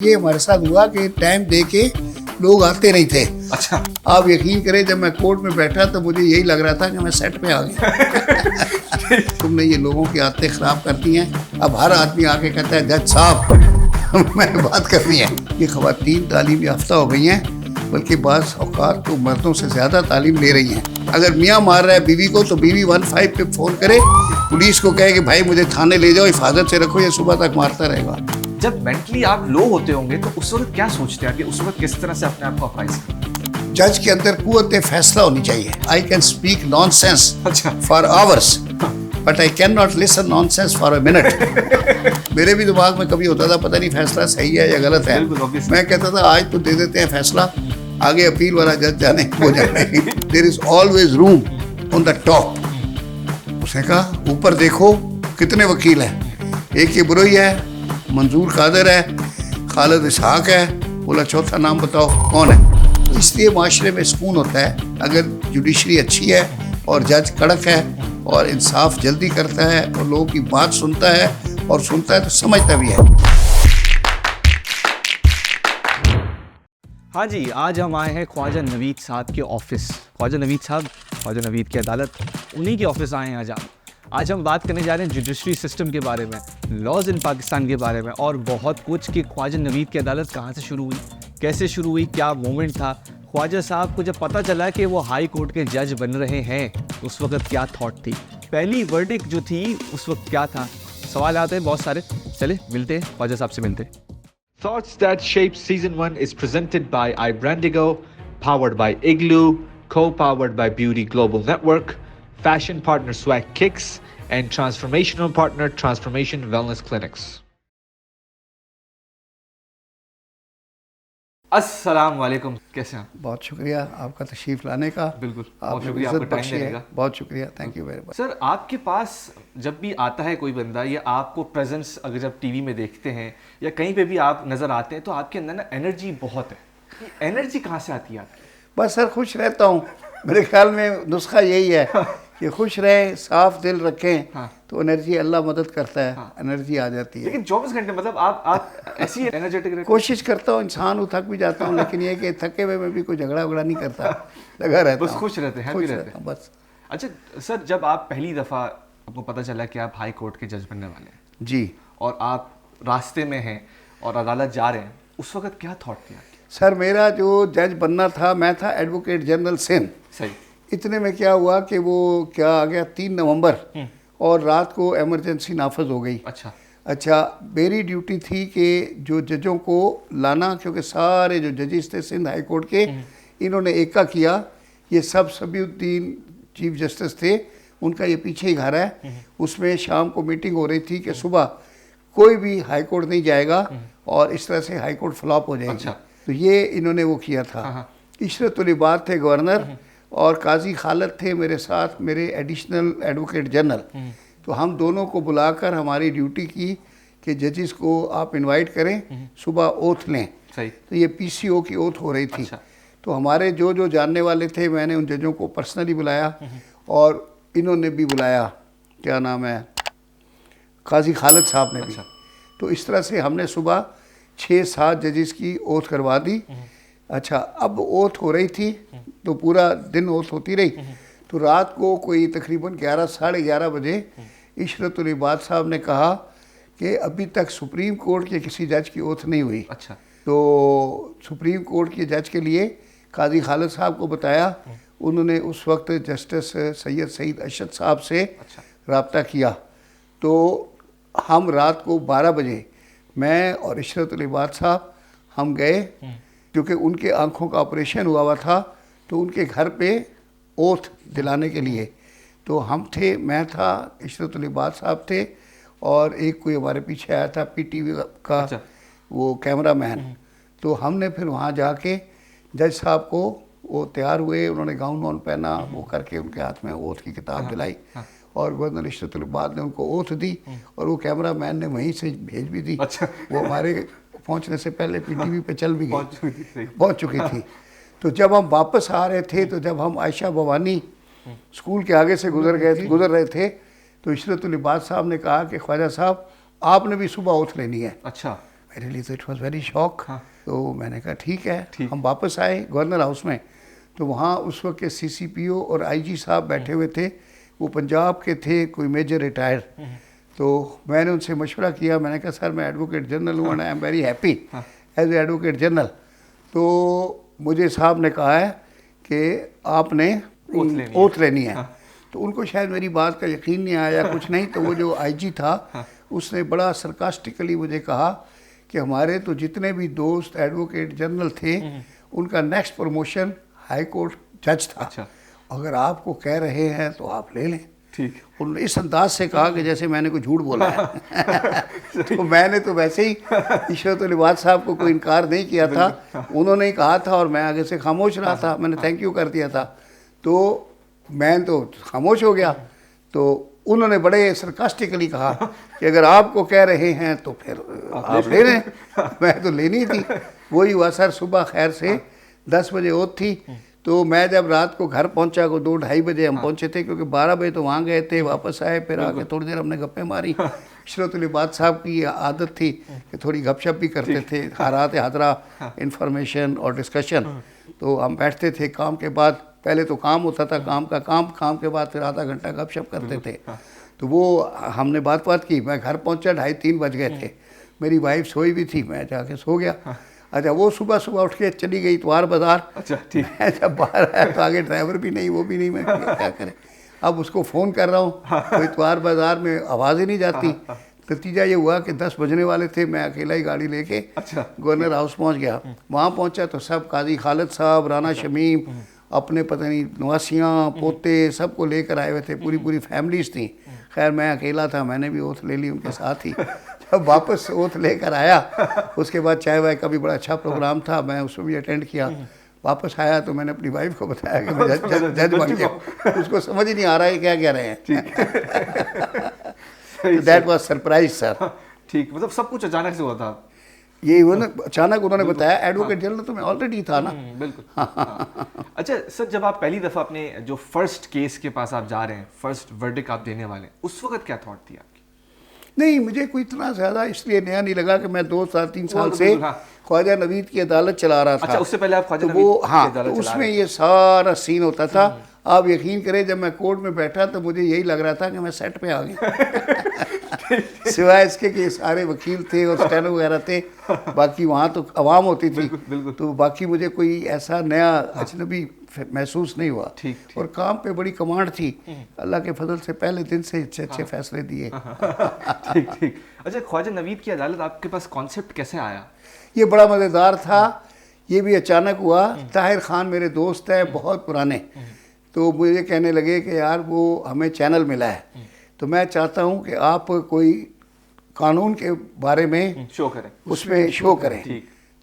ये हमारे साथ हुआ कि टाइम दे के लोग आते नहीं थे। अच्छा, आप यकीन करें जब मैं कोर्ट में बैठा तो मुझे यही लग रहा था कि मैं सेट पे आ गया। तुमने ये लोगों की आदतें खराब करती हैं। अब हर आदमी आके कहता है जज साहब मैंने बात करनी है। ये खवातीन तालीम याफ्ता हो गई हैं, बल्कि बाज़ औक़ात तो मर्दों से ज़्यादा तालीम ले रही हैं। अगर मियाँ मार रहा है बीवी को तो बीवी 15 पे फ़ोन करे, पुलिस को कहे कि भाई मुझे थाने ले जाओ, हिफाजत से रखो, ये सुबह तक मारता रहेगा। जब मेंटली आप लो होते होंगे तो उस वक्त क्या सोचते हैं कि उस वक्त किस तरह से अपने आप को अप्राइज करें? जज के अंदर कुव्वत फैसला होनी चाहिए। आई कैन स्पीक नॉनसेंस अच्छा। For hours but I can not listen nonsense for a minute. मेरे भी दिमाग में कभी होता था पता नहीं फैसला सही है या गलत है। बिल्कुल, obviously। मैं कहता था आज तो दे देते हैं फैसला, आगे अपील वाला जज जाने वो जाने। There is always room on the top. उसने कहा ऊपर देखो कितने वकील हैं, एक ये बुरोई है, मंजूर कादर है, खालिद इसहाक है, बोला चौथा नाम बताओ कौन है। इसलिए माशरे में सुकून होता है अगर जुडिशरी अच्छी है और जज कड़क है और इंसाफ जल्दी करता है और लोगों की बात सुनता है और सुनता है तो समझता भी है। हाँ जी, आज हम आए हैं ख्वाजा नवीद साहब के ऑफिस। ख्वाजा नवीद साहब, ख्वाजा नवीद की अदालत, उन्हीं के ऑफिस आए हैं आज हम बात करने जा रहे हैं जुडिशरी सिस्टम के बारे में, लॉज इन पाकिस्तान के बारे में और बहुत कुछ कि ख्वाजा नवीद की अदालत कहाँ से शुरू हुई, कैसे शुरू हुई, क्या मोमेंट था। ख्वाजा साहब को जब पता चला कि वो हाई कोर्ट के जज बन रहे हैं उस वक्त क्या थॉट थी, पहली वर्डिक्ट जो थी उस वक्त क्या था। सवाल आते हैं बहुत सारे, चले मिलते हैं ख्वाजा साहब से मिलते हैं। Thoughts That Shape Season 1 is presented by iBrandigo, powered by Igloo, co-powered by Beauty Global Network, fashion partner Swag Kicks, and transformational partner Transformation Wellness Clinics. अस्सलाम वालेकुम, कैसे हैं? बहुत शुक्रिया आपका तशरीफ़ लाने का। बिल्कुल, बहुत आपने शुक्रिया, इज़्ज़त आपका टाइम बख्शी देने है। का। बहुत शुक्रिया, thank you very much. Sir, आपके पास जब भी आता है कोई बंदा या आपको प्रेजेंस अगर जब टीवी में देखते हैं या कहीं पे भी आप नज़र आते हैं तो आपके अंदर ना एनर्जी बहुत है। एनर्जी कहाँ से आती है आपकी? बस सर खुश रहता हूँ। मेरे ख्याल में नुस्खा यही है कि खुश रहें, साफ दिल रखें, हाँ। तो एनर्जी अल्लाह मदद करता है। हाँ। एनर्जी आ जाती है। लेकिन 24 घंटे मतलब आप ऐसी एनर्जेटिक रहते कोशिश करता हूँ, इंसान हूँ, थक भी जाता हूँ, लेकिन ये कि थके हुए में भी कोई झगड़ा वगड़ा नहीं करता, लगा रहता बस हूँ। खुश रहते हैं, खुश happy रहते रहता हैं। हूँ, बस। अच्छा सर, जब आप पहली दफ़ा आपको पता चला कि आप हाई कोर्ट के जज बनने वाले हैं जी और आप रास्ते में हैं और अदालत जा रहे हैं, उस वक्त क्या थॉट थी आपकी? सर, मेरा जो जज बनना था, मैं था एडवोकेट जनरल सिंध। सही। इतने में क्या हुआ कि वो क्या आ गया 3 नवंबर और रात को इमरजेंसी नाफज हो गई। अच्छा, मेरी ड्यूटी थी कि जो जजों को लाना, क्योंकि सारे जो जजेस थे सिंध हाई कोर्ट के, इन्होंने एका किया। ये सब सबीउद्दीन चीफ जस्टिस थे, उनका ये पीछे ही घर है। उसमें शाम को मीटिंग हो रही थी कि सुबह कोई भी हाई कोर्ट नहीं जाएगा और इस तरह से हाई कोर्ट फ्लॉप हो जाएगी। अच्छा। तो ये इन्होंने वो किया था। इशरत उल इबाद थे गवर्नर और काजी खालिद थे मेरे साथ, मेरे एडिशनल एडवोकेट जनरल। तो हम दोनों को बुलाकर हमारी ड्यूटी की कि जजेस को आप इनवाइट करें, सुबह ओथ लें। सही। तो ये पीसीओ की ओथ हो रही थी। अच्छा। तो हमारे जो जो जानने वाले थे, मैंने उन जजों को पर्सनली बुलाया और इन्होंने भी बुलाया, क्या नाम है, काजी खालिद साहब ने भी। अच्छा। तो इस तरह से हमने सुबह 6-7 जजेस की ओथ करवा दी। अच्छा, अब ओथ हो रही थी तो पूरा दिन ओथ होती रही। तो रात को कोई तकरीबन 11 साढ़े 11 बजे इशरत उल इबाद साहब ने कहा कि अभी तक सुप्रीम कोर्ट के किसी जज की ओथ नहीं हुई। अच्छा। तो सुप्रीम कोर्ट के जज के लिए काजी खालिद साहब को बताया। उन्होंने उस वक्त जस्टिस सैयद सईद अशद साहब से अच्छा। रब्ता किया। तो हम रात को 12 बजे, मैं और इशरत उल इबाद साहब, हम गए, क्योंकि उनके आँखों का ऑपरेशन हुआ था, तो उनके घर पे ओथ दिलाने के लिए। तो हम थे, मैं था, इशरत उल इबाद साहब थे और एक कोई हमारे पीछे आया था पीटीवी का। अच्छा। वो कैमरामैन। तो हमने फिर वहाँ जाके जज साहब को, वो तैयार हुए, उन्होंने गाउन वाउन पहना, वो करके उनके हाथ में ओथ की किताब दिलाई और गवर्नर इशरत उल इबाद ने उनको ओथ दी और वो कैमरामैन ने वहीं से भेज भी दी। अच्छा। वो हमारे पहुंचने से पहले पीटीवी पे चल भी गई, पहुंच चुकी थी। तो जब हम वापस आ रहे थे, तो जब हम आयशा भवानी स्कूल के आगे से गुजर रहे थे, तो इशरत उल इबाद साहब ने कहा कि ख्वाजा साहब आपने भी सुबह ओथ लेनी है। अच्छा। रियली तो इट वाज वेरी शॉक। हाँ। तो मैंने कहा ठीक है। ठीक। हम वापस आए गवर्नर हाउस में, तो वहाँ उस वक्त के CCPO और IG साहब बैठे हुए थे। वो पंजाब के थे, कोई मेजर रिटायर। तो मैंने उनसे मशवरा किया, मैंने कहा सर मैं एडवोकेट जनरल हूँ and I am very happy as a advocate general. तो मुझे साहब ने कहा है कि आपने ओथ लेनी है। तो उनको शायद मेरी बात का यकीन नहीं आया या कुछ नहीं, तो वो जो IG था उसने बड़ा सरकास्टिकली मुझे कहा कि हमारे तो जितने भी दोस्त एडवोकेट जनरल थे उनका नेक्स्ट प्रमोशन हाई कोर्ट जज था। अच्छा। अगर आपको कह रहे हैं तो आप ले लें। ठीक। उन्होंने इस अंदाज से कहा कि जैसे मैंने कोई झूठ बोला है। तो मैंने तो वैसे ही इशरत लिबास साहब को कोई इनकार नहीं किया था, उन्होंने ही कहा था और मैं आगे से खामोश रहा था, मैंने थैंक यू कर दिया था। तो मैं तो खामोश हो गया। तो उन्होंने बड़े सरकास्टिकली कहा कि अगर आपको कह रहे हैं तो फिर आप ले लें। मैं तो लेनी थी। वही हुआ सर, सुबह खैर से 10 बजे ओथ थी। तो मैं जब रात को घर पहुंचा को 2-2:30 बजे हम पहुंचे थे, क्योंकि 12 बजे तो वहाँ गए थे, वापस आए, फिर आके थोड़ी देर हमने गप्पे मारी। इशरत लिबास साहब की आदत थी कि थोड़ी गपशप भी करते थे, हारात हादरा, इंफॉर्मेशन और डिस्कशन। तो हम बैठते थे काम के बाद, पहले तो काम होता था, काम के बाद फिर आधा घंटा गपशप करते थे। तो वो हमने बात की। मैं घर पहुंचा 2:30-3 बज गए थे। मेरी वाइफ सोई भी थी, मैं जाके सो गया। अच्छा, वो सुबह उठ के चली गई इतवार बाज़ार। अच्छा, ठीक। मैं जब बाहर आया तो आगे ड्राइवर भी नहीं, वो भी नहीं, मैं क्या करें। अब उसको फ़ोन कर रहा हूँ तो इतवार बाज़ार में आवाज़ ही नहीं जाती। नतीजा ये हुआ कि 10 बजने वाले थे, मैं अकेला ही गाड़ी लेके गवर्नर हाउस पहुँच गया। वहाँ पहुँचा तो सब काजी खालिद साहब, राना शमीम, अपने पता नहीं नवासियाँ, पोते, सबको लेकर आए हुए थे, पूरी फैमिलीज थी। खैर मैं अकेला था, मैंने भी ओथ ले ली उनके साथ ही। जब वापस ओथ लेकर आया, उसके बाद चाय वाय का भी बड़ा अच्छा प्रोग्राम था, मैं उसमें भी अटेंड किया। वापस आया तो मैंने अपनी वाइफ को बताया कि मैं जज बन गया। उसको समझ ही नहीं आ रहा है क्या कह रहे हैं। That was surprise sir. ठीक, मतलब सब कुछ अचानक से हुआ था। ये अचानक उन्होंने बताया। एडवोकेट जनरल तो मैं ऑलरेडी था ना। बिल्कुल। अच्छा सर, जब आप पहली दफ़ा अपने जो फर्स्ट केस के पास आप जा रहे हैं, फर्स्ट वर्डिक्ट आप देने वाले हैं, उस वक्त क्या थॉट थी आपकी? नहीं, मुझे कोई इतना ज़्यादा इसलिए नया नहीं लगा कि मैं 2-3 साल से ख्वाजा नवीद की अदालत चला रहा था। अच्छा, उससे पहले आप ख्वाजा नवीद की अदालत तो उसमें ये सारा सीन होता था। आप यकीन करें, जब मैं कोर्ट में बैठा तो मुझे यही लग रहा था कि मैं सेट पे आ गया। सिवाय इसके कि सारे वकील थे और स्टेनो वगैरह थे, बाकी वहाँ तो आवाम होती थी। तो बाकी मुझे कोई ऐसा नया अजनबी महसूस नहीं हुआ। और काम पे बड़ी कमांड थी। अल्लाह के फजल से पहले दिन से अच्छे फैसले दिए। ठीक। अच्छा, ख्वाजा नवीद की अदालत आपके पास कॉन्सेप्ट कैसे आया? ये बड़ा मज़ेदार था। ये भी अचानक हुआ। ताहिर खान मेरे दोस्त हैं बहुत पुराने, तो मुझे कहने लगे कि यार वो हमें चैनल मिला है, तो मैं चाहता हूँ कि आप कोई कानून के बारे में शो करें, उसमें शो करें।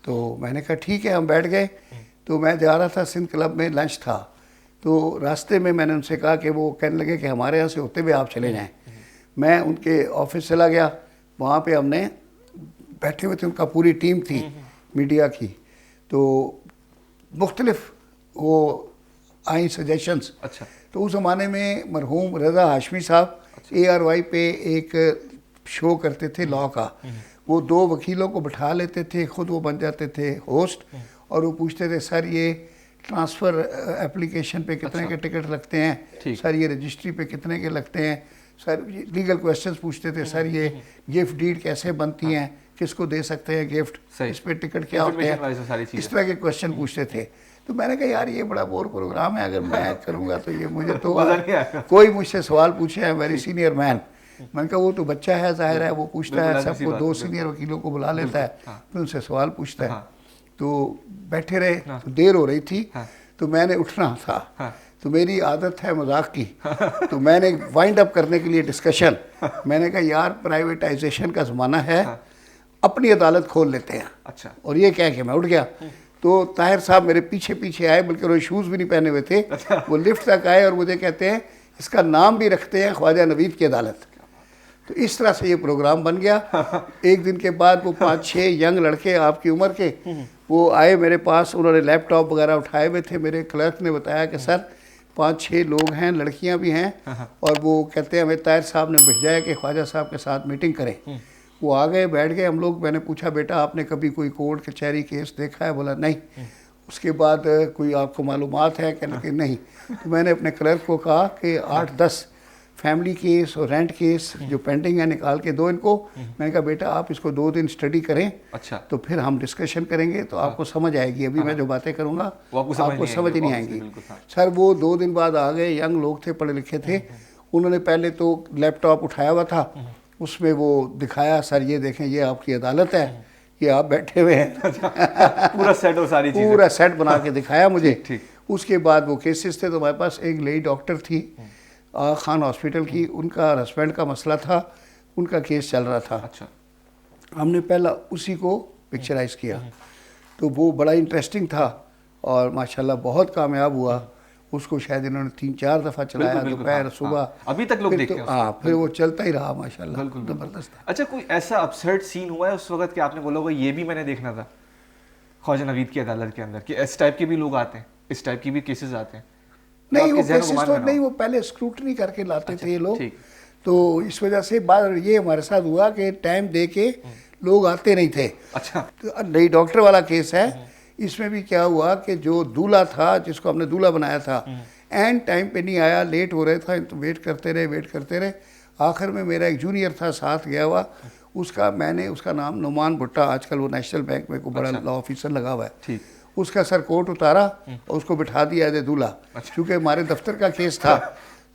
तो मैंने कहा ठीक है। हम बैठ गए। तो मैं जा रहा था, सिंध क्लब में लंच था, तो रास्ते में मैंने उनसे कहा कि वो कहने लगे कि हमारे यहाँ से होते हुए आप चले जाएँ। मैं उनके ऑफिस चला गया। वहाँ पे हमने बैठे हुए थे, उनका पूरी टीम थी मीडिया की। तो मुख्तलिफ वो आई सजेशंस। अच्छा। तो उस ज़माने में मरहूम रज़ा हाशमी साहब ARY पे एक शो करते थे लॉ का। वो 2 वकीलों को बिठा लेते थे, ख़ुद वो बन जाते थे होस्ट, और वो पूछते थे सर ये ट्रांसफ़र एप्लीकेशन पे कितने के टिकट लगते हैं, सर ये रजिस्ट्री पे कितने के लगते हैं, सर लीगल क्वेश्चंस पूछते थे, सर ये गिफ्ट डीड कैसे बनती हैं, किसको दे सकते हैं गिफ्ट, इस पर टिकट क्या होते हैं, इस तरह के क्वेश्चन पूछते थे। तो मैंने कहा यार ये बड़ा बोर प्रोग्राम है, अगर मैं करूँगा तो ये मुझे तो कोई मुझसे सवाल पूछे है, वेरी सीनियर मैन। मैंने कहा वो तो बच्चा है, जाहिर है वो पूछता है, सबको 2 सीनियर वकीलों को बुला लेता है, फिर उनसे सवाल पूछता है। तो बैठे रहे, तो देर हो रही थी, तो मैंने उठना था। तो मेरी आदत है मजाक की, तो मैंने वाइंड अप करने के लिए डिस्कशन, मैंने कहा यार प्राइवेटाइजेशन का ज़माना है, अपनी अदालत खोल लेते हैं। अच्छा। और ये कह के मैं उठ गया। तो ताहिर साहब मेरे पीछे आए, बल्कि वो शूज़ भी नहीं पहने हुए थे। वो लिफ्ट तक आए और मुझे कहते हैं इसका नाम भी रखते हैं ख्वाजा नवीद की अदालत। तो इस तरह से ये प्रोग्राम बन गया। एक दिन के बाद वो 5-6 यंग लड़के आपकी उम्र के वो आए मेरे पास, उन्होंने लैपटॉप वगैरह उठाए हुए थे। मेरे क्लर्क ने बताया कि सर 5-6 लोग हैं, लड़कियां भी हैं, और वो कहते हैं हमें ताहिर साहब ने भेजा है कि ख्वाजा साहब के साथ मीटिंग करें। वो आ गए, बैठ गए हम लोग। मैंने पूछा बेटा आपने कभी कोई कोर्ट कचहरी केस देखा है? बोला नहीं। उसके बाद कोई आपको मालूमात है? कहने कि नहीं। तो मैंने अपने क्लर्क को कहा कि 8-10 फैमिली केस और रेंट केस जो पेंडिंग है निकाल के दो इनको। मैंने कहा बेटा आप इसको 2 दिन स्टडी करें, अच्छा, तो फिर हम डिस्कशन करेंगे तो आपको समझ आएगी। अभी मैं जो बातें करूँगा वो आपको समझ नहीं आएंगी। बिल्कुल, हाँ। सर वो 2 दिन बाद आ गए, यंग लोग थे, पढ़े लिखे थे। उन्होंने पहले तो लैपटॉप उठाया हुआ था, उसमें वो दिखाया, सर ये देखें ये आपकी अदालत है, ये आप बैठे हुए हैं। पूरा सेट और सारी चीजें, पूरा सेट बना के दिखाया मुझे। ठीक। उसके बाद वो केसेस थे, तो हमारे पास एक लेडी डॉक्टर थी खान हॉस्पिटल की, उनका हस्बैंड का मसला था, उनका केस चल रहा था। अच्छा, हमने पहला उसी को पिक्चराइज किया, तो वो बड़ा इंटरेस्टिंग था और माशाल्लाह बहुत कामयाब हुआ। उसको शायद इन्होंने 3-4 दफ़ा चलाया, दोपहर सुबह, अभी तक लोग फिर देखते तो हैं। हाँ, फिर वो चलता ही रहा माशाल्लाह, ज़बरदस्त था। अच्छा, कोई ऐसा अपसेट सीन हुआ है उस वक्त कि आपने बोला होगा ये भी मैंने देखना था ख्वाजा नवीद की अदालत के अंदर, कि इस टाइप के भी लोग आते हैं, इस टाइप की भी केसेस आते हैं? नहीं वो केसेस तो नहीं, वो पहले स्क्रूटनी करके लाते थे ये लोग, तो इस वजह से बाद ये हमारे साथ हुआ कि टाइम दे के लोग आते नहीं थे। अच्छा, तो नई डॉक्टर वाला केस है, इसमें भी क्या हुआ कि जो दूल्हा था, जिसको हमने दूल्हा बनाया था, एंड टाइम पे नहीं आया, लेट हो रहा था, तो वेट करते रहे। आखिर में मेरा एक जूनियर था साथ गया हुआ, उसका नाम नुमान भुट्टा, आजकल वो नेशनल बैंक में को बड़ा लॉ ऑफिसर लगा हुआ है, ठीक। उसका सर कोट उतारा और उसको बिठा दिया एज ए दूल्हा। क्योंकि हमारे दफ्तर का केस था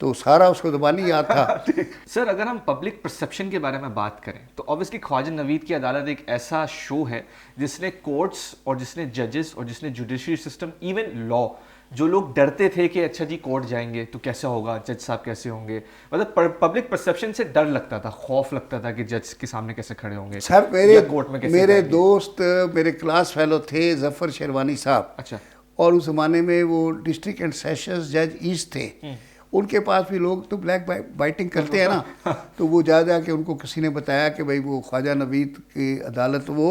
तो सारा उसको ज़बानी याद था। सर, अगर हम पब्लिक परसेप्शन के बारे में बात करें तो ऑब्वियसली ख्वाजा नवीद की अदालत एक ऐसा शो है जिसने कोर्ट्स और जिसने जजेस और जिसने जुडिशरी सिस्टम, इवन लॉ, जो लोग डरते थे कि अच्छा जी कोर्ट जाएंगे तो कैसा होगा, जज साहब कैसे होंगे, मतलब पब्लिक परसेप्शन से डर लगता था, खौफ लगता था कि जज के सामने कैसे खड़े होंगे, सर कोर्ट में कैसे मेरे दोस्त, मेरे क्लास फेलो थे जफर शेरवानी साहब। अच्छा, और उस ज़माने में वो डिस्ट्रिक्ट एंड सेशंस जज ईस्ट थे, उनके पास भी लोग तो ब्लैक बाइटिंग करते हैं ना, तो वो जा के उनको किसी ने बताया कि भाई वो ख्वाजा नवीद की अदालत वो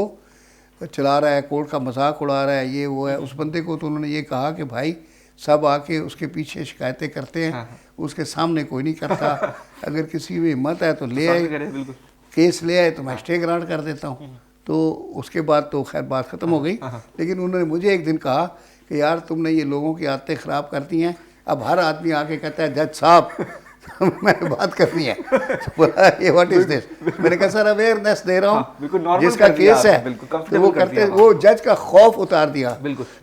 चला रहा है, कोर्ट का मजाक उड़ा रहा है, ये वो है। उस बंदे को तो उन्होंने ये कहा कि भाई सब आके उसके पीछे शिकायतें करते हैं, उसके सामने कोई नहीं करता, अगर किसी में हिम्मत है तो ले आए, केस ले आए तो मैं स्टे ग्रांट कर देता हूँ। तो उसके बाद तो खैर बात ख़त्म हो गई। लेकिन उन्होंने मुझे एक दिन कहा कि यार तुमने ये लोगों की आदतें ख़राब कर दी हैं, अब हर आदमी आके कहता है जज साहब मैंने बात करनी है। तो बोला ये व्हाट इज दिस? मैंने कहा सर अवेयरनेस दे रहा हूँ, जिसका केस है तो वो करते, वो जज का खौफ उतार दिया।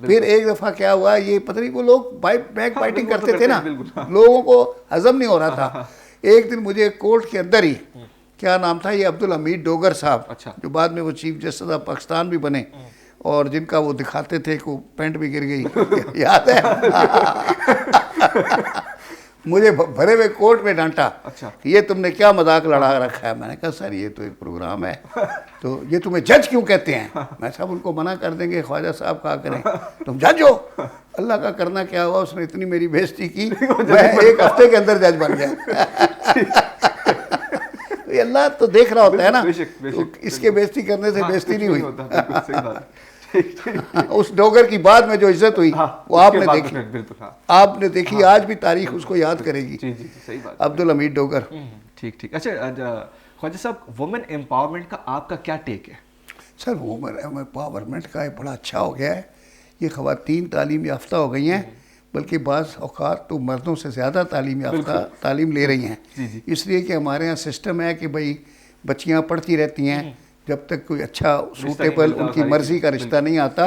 फिर एक दफ़ा क्या हुआ, ये पता नहीं वो लोग बैक बाइटिंग करते थे ना, लोगों को हजम नहीं हो रहा था। एक दिन मुझे कोर्ट के अंदर ही, क्या नाम था ये, अब्दुल हमीद डोगर साहब, जो बाद में वो चीफ जस्टिस ऑफ पाकिस्तान भी बने, और जिनका वो दिखाते थे को पैंट भी गिर गई याद है? मुझे भरे हुए कोर्ट में डांटा। अच्छा, कि ये तुमने क्या मजाक लड़ा रखा है? मैंने कहा सर ये तो एक प्रोग्राम है, तो ये तुम्हें जज क्यों कहते हैं? मैं साहब उनको मना कर देंगे, ख्वाजा साहब कहा करें तुम जज हो। अल्लाह का करना क्या हुआ, उसने इतनी मेरी बेइज्जती की, मैं 1 हफ्ते के अंदर जज बन गया। अल्लाह तो देख रहा होता है ना, तो इसके बेइज्जती करने से बेइज्जती नहीं हुई। उस डोगर की बाद में जो इज्जत हुई वो आपने देखी, आपने देखी, आज भी तारीख उसको याद करेगी। जी जी, सही बात, अब्दुल हमीद डोगर। ठीक ठीक। अच्छा ख्वाजा साहब, वुमेन एम्पावरमेंट का आपका क्या टेक है? सर वुमेन एम्पावरमेंट का बड़ा अच्छा हो गया है, ये ख़वातीन तालीम याफ्ता हो गई हैं, बल्कि बाज़ औक़ात तो मर्दों से ज़्यादा तालीम याफ्ता तालीम ले रही हैं। इसलिए कि हमारे यहाँ सिस्टम है कि भाई बच्चियाँ पढ़ती रहती हैं, जब तक कोई अच्छा सूटेबल उनकी मर्ज़ी का रिश्ता नहीं आता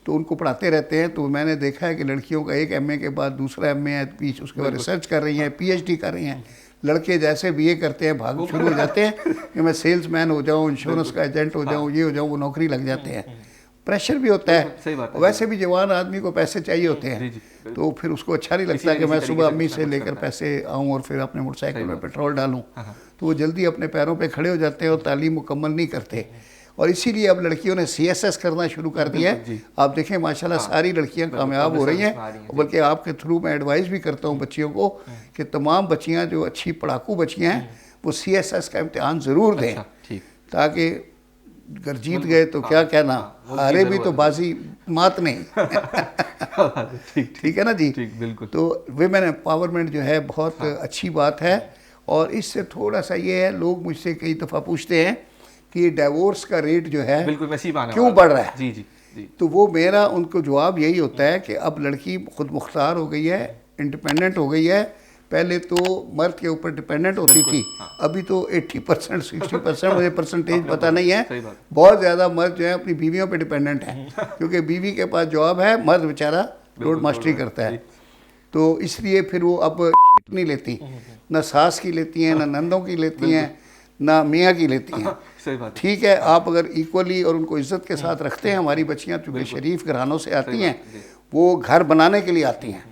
तो उनको पढ़ाते रहते हैं। तो मैंने देखा है कि लड़कियों का एक MA के बाद दूसरा MA है, बीच उसके बाद रिसर्च कर रही हैं, PhD कर रही हैं। लड़के जैसे BA करते हैं भाग शुरू हो जाते हैं कि मैं सेल्समैन हो जाऊँ, इंश्योरेंस का एजेंट हो जाऊँ, ये हो जाऊँ, वो नौकरी लग जाते हैं। प्रेशर भी होता है, वैसे भी जवान आदमी को पैसे चाहिए होते हैं, तो फिर उसको अच्छा नहीं लगता कि मैं सुबह अम्मी से लेकर पैसे आऊँ और फिर अपने मोटरसाइकिल में पेट्रोल डालूँ, तो वो जल्दी अपने पैरों पे खड़े हो जाते हैं और तालीम मुकम्मल नहीं करते। और इसीलिए अब लड़कियों ने CSS करना शुरू कर दिया है। आप देखें माशाल्लाह सारी लड़कियां कामयाब हो रही हैं, बल्कि आपके थ्रू मैं एडवाइस भी करता हूं बच्चियों को कि तमाम बच्चियां जो अच्छी पढ़ाकू बच्चियां हैं वो CSS का इम्तिहान ज़रूर दें, ताकि अगर जीत गए तो क्या कहना, हारे भी तो बाजी मात नहीं। ठीक है ना जी? बिल्कुल। तो विमेन एम्पावरमेंट जो है बहुत अच्छी बात है। और इससे थोड़ा सा ये है, लोग मुझसे कई दफ़ा पूछते हैं कि ये डिवोर्स का रेट जो है बिल्कुल मैं इसी आने क्यों वाला बढ़ रहा है। जी जी जी तो वो मेरा उनको जवाब यही होता है कि अब लड़की खुद मुख्तार हो गई है, इंडिपेंडेंट हो गई है। पहले तो मर्द के ऊपर डिपेंडेंट होती थी, अभी तो 80% 60%, मुझे परसेंटेज पता नहीं है। सही बात। बहुत ज़्यादा मर्द जो है अपनी बीवियों पे डिपेंडेंट है क्योंकि बीवी के पास जॉब है, मर्द बेचारा रोड मास्टरी करता है। तो इसलिए फिर वो अब नहीं लेती, ना सास की लेती हैं, ना नंदों की लेती हैं, ना मियाँ की लेती हैं। सही बात। ठीक है, आप अगर इक्वली और उनको इज्जत के साथ रखते हैं, हमारी बच्चियाँ चूँकि शरीफ घरानों से आती हैं, वो घर बनाने के लिए आती हैं,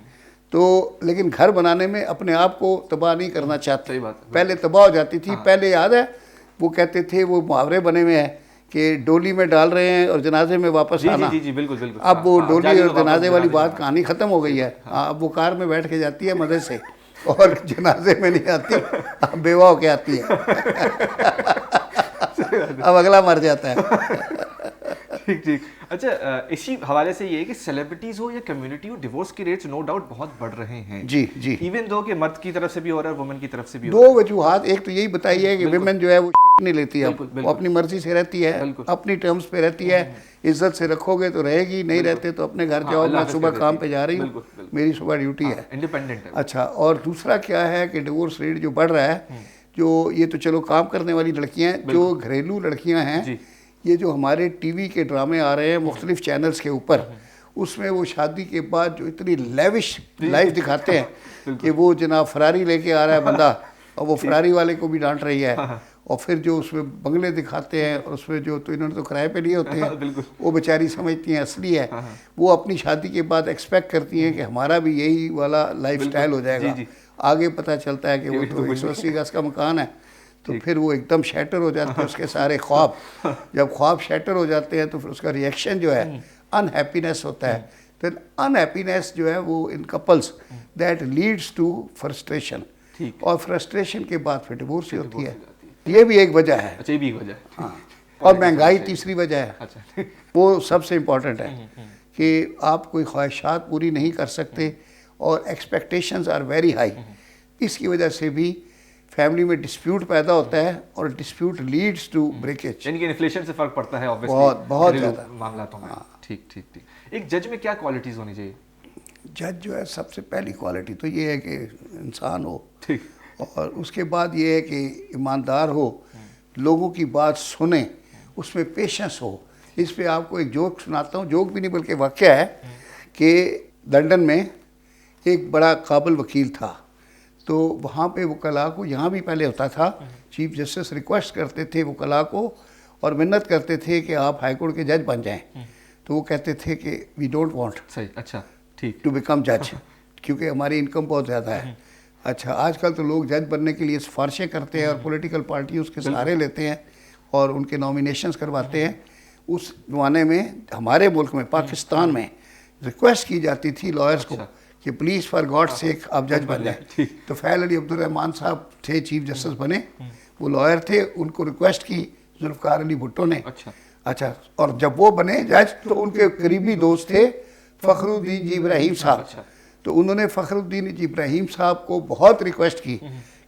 तो लेकिन घर बनाने में अपने आप को तबाह नहीं करना चाहते। सही बात। पहले तबाह हो जाती थी। पहले याद है वो कहते थे, वो मुहावरे बने हुए हैं कि डोली में डाल रहे हैं और जनाजे में वापस आना। जी जी बिल्कुल बिल्कुल। अब वो डोली और जनाजे वाली बात कहानी ख़त्म हो गई है। हाँ, अब वो कार में बैठ के जाती है मज़े से और जनाजे में नहीं आती, अब बेवा होके आती है अब अगला मर जाता है। ठीक ठीक। अच्छा, इसी हवाले से ये है कि सेलिब्रिटीज हो या कम्युनिटी हो, डिवोर्स के रेट्स नो डाउट बहुत बढ़ रहे हैं। जी जी। इवन दो कि मर्द की तरफ से भी हो रहा है, वुमेन की तरफ से भी हो रहा दो वजूहात, एक तो यही बताई है कि विमेन जो है वो नहीं लेती है, वो अपनी मर्जी से रहती है, अपनी टर्म्स पे रहती है। इज्जत से रखोगे तो रहेगी, नहीं रहते तो अपने घर जाओ, मैं सुबह काम पे जा रही हूँ, मेरी सुबह ड्यूटी है, इंडिपेंडेंट है। अच्छा, और दूसरा क्या है कि डिवोर्स रेट जो बढ़ रहा है, जो ये तो चलो काम करने वाली लड़कियाँ, जो घरेलू लड़कियाँ हैं, ये जो हमारे टीवी के ड्रामे आ रहे हैं मुख्तलिफ चैनल्स के ऊपर, उसमें वो शादी के बाद जो इतनी लेविश लाइफ दिखाते हैं कि वो जनाब फरारी लेके आ रहा है बंदा और वो फरारी वाले को भी डांट रही है, और फिर जो उसमें बंगले दिखाते हैं और उसमें जो, तो इन्होंने तो किराए पे लिए होते हैं, वो बेचारी समझती हैं असली है। वो अपनी शादी के बाद एक्सपेक्ट करती हैं कि हमारा भी यही वाला लाइफ स्टाइल हो जाएगा। आगे पता चलता है कि वो तो 180 गज का मकान है, तो फिर वो एकदम शैटर हो जाते हैं उसके सारे ख्वाब। जब ख्वाब शैटर हो जाते हैं तो फिर उसका रिएक्शन जो है अनहैप्पीनेस होता है। तो अनहैप्पीनेस जो है वो in couples that leads to frustration, और फ्रस्ट्रेशन के बाद फिर डिवोर्स ही होती है। ये भी एक वजह है। अच्छा, ये भी एक वजह है। हाँ, और महंगाई तीसरी वजह है। अच्छा, वो सबसे इम्पोर्टेंट है कि आप कोई ख्वाहिशात पूरी नहीं कर सकते और एक्सपेक्टेशंस आर वेरी हाई। इसकी वजह से भी फैमिली में डिस्प्यूट पैदा होता है और डिस्प्यूट लीड्स टू ब्रेकेज। यानी कि इन्फ्लेशन से फर्क पड़ता है ऑब्वियसली, बहुत ज़्यादा मामलातों में। ठीक ठीक ठीक। एक जज में क्या क्वालिटीज़ होनी चाहिए? जज जो है सबसे पहली क्वालिटी तो ये है कि इंसान हो, ठीक, और उसके बाद ये है कि ईमानदार हो, लोगों की बात सुने, उसमें पेशेंस हो। इस पे आपको एक जोक सुनाता हूँ, जोक भी नहीं बल्कि वाक़या है कि लंदन में एक बड़ा काबिल वकील था, तो वहाँ पे वकला को, यहाँ भी पहले होता था, चीफ जस्टिस रिक्वेस्ट करते थे वकला को और मिन्नत करते थे कि आप हाई कोर्ट के जज बन जाएं, तो वो कहते थे कि वी डोंट वांट सही, अच्छा ठीक, टू बिकम जज, क्योंकि हमारी इनकम बहुत ज़्यादा है। अच्छा, आजकल तो लोग जज बनने के लिए सिफारिशें करते हैं और पॉलिटिकल पार्टी उसके सहारे लेते हैं और उनके नॉमिनेशंस करवाते हैं। उस ज़माने में हमारे मुल्क में, पाकिस्तान में, रिक्वेस्ट की जाती थी लॉयर्स को कि प्लीज़ फॉर गॉड सेक आप जज बन जाए। तो फैल अली अब्दुल रहमान साहब थे, चीफ जस्टिस बने, वो लॉयर थे, उनको रिक्वेस्ट की जुल्फ़िकार अली भुट्टो ने। अच्छा, और जब वो बने जज तो उनके करीबी दोस्त थे फ़खरुद्दीन जी इब्राहिम साहब। तो उन्होंने फ़खरुद्दीन जी इब्राहिम साहब को बहुत रिक्वेस्ट की